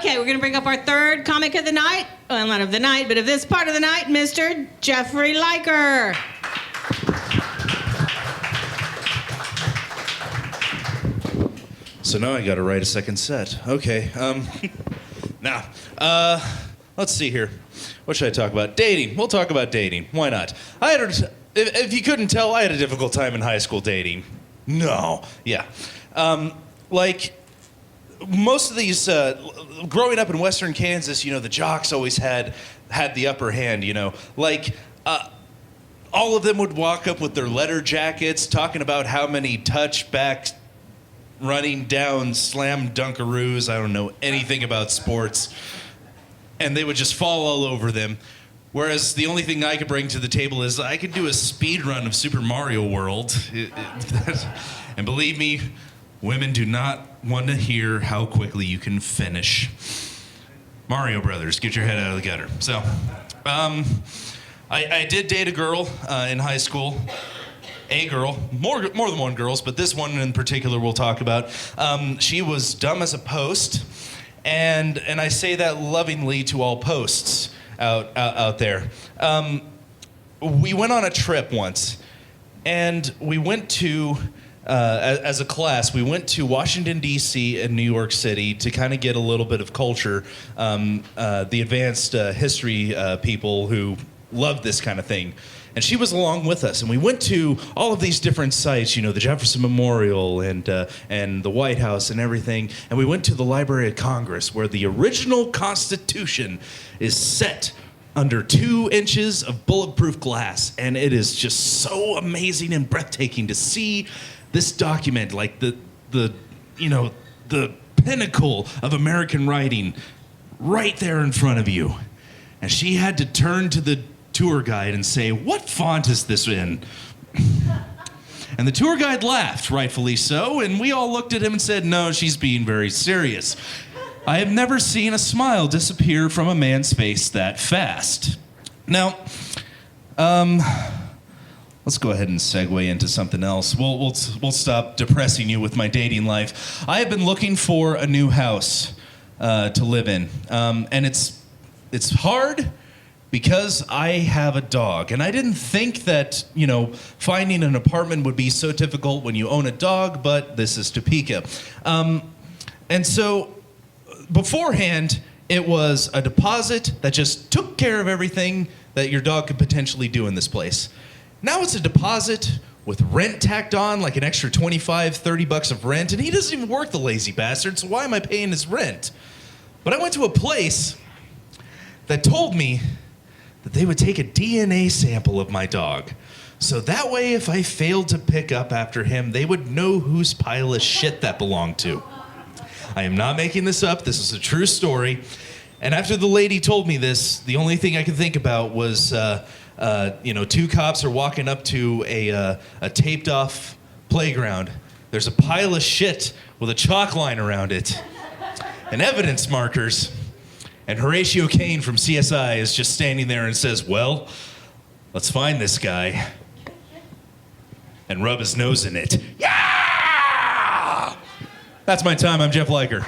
Okay, we're going to bring up our third comic of the night. Well, not of the night, but of this part of the night, Mr. Jeffrey Leiker. So now I got to write a second set. Okay. Now, let's see here. What should I talk about? Dating. We'll talk about dating. Why not? If you couldn't tell, I had a difficult time in high school dating. No. Yeah. Like, most of these, growing up in western Kansas, the jocks always had the upper hand, Like, all of them would walk up with their letter jackets, talking about how many touchbacks, running down slam dunkaroos. I don't know anything about sports. And they would just fall all over them. Whereas the only thing I could bring to the table is I could do a speed run of Super Mario World. And believe me, women do not want to hear how quickly you can finish. Mario Brothers, get your head out of the gutter. So, I did date a girl in high school. A girl, more than one girls, but this one in particular we'll talk about. She was dumb as a post, and I say that lovingly to all posts out there. We went on a trip once, and we went to, as a class, we went to Washington, D.C. and New York City to kind of get a little bit of culture. The advanced history people who love this kind of thing. And she was along with us, and we went to all of these different sites, the Jefferson Memorial and the White House and everything. And we went to the Library of Congress, where the original Constitution is set under 2 inches of bulletproof glass. And it is just so amazing and breathtaking to see this document, like the pinnacle of American writing right there in front of you. And she had to turn to the tour guide and say, "What font is this in?" And the tour guide laughed, rightfully so, and we all looked at him and said, "No, she's being very serious." I have never seen a smile disappear from a man's face that fast. Now, let's go ahead and segue into something else. We'll stop depressing you with my dating life. I have been looking for a new house to live in, and it's hard because I have a dog. And I didn't think that, finding an apartment would be so difficult when you own a dog, but this is Topeka. And so beforehand, it was a deposit that just took care of everything that your dog could potentially do in this place. Now it's a deposit with rent tacked on, like an extra $25, $30 of rent, and he doesn't even work, the lazy bastard, so why am I paying his rent? But I went to a place that told me that they would take a DNA sample of my dog. So that way, if I failed to pick up after him, they would know whose pile of shit that belonged to. I am not making this up. This is a true story. And after the lady told me this, the only thing I could think about was, 2 cops are walking up to a taped off playground. There's a pile of shit with a chalk line around it and evidence markers. And Horatio Kane from CSI is just standing there and says, "Well, let's find this guy and rub his nose in it." Yeah! That's my time. I'm Jeff Leiker.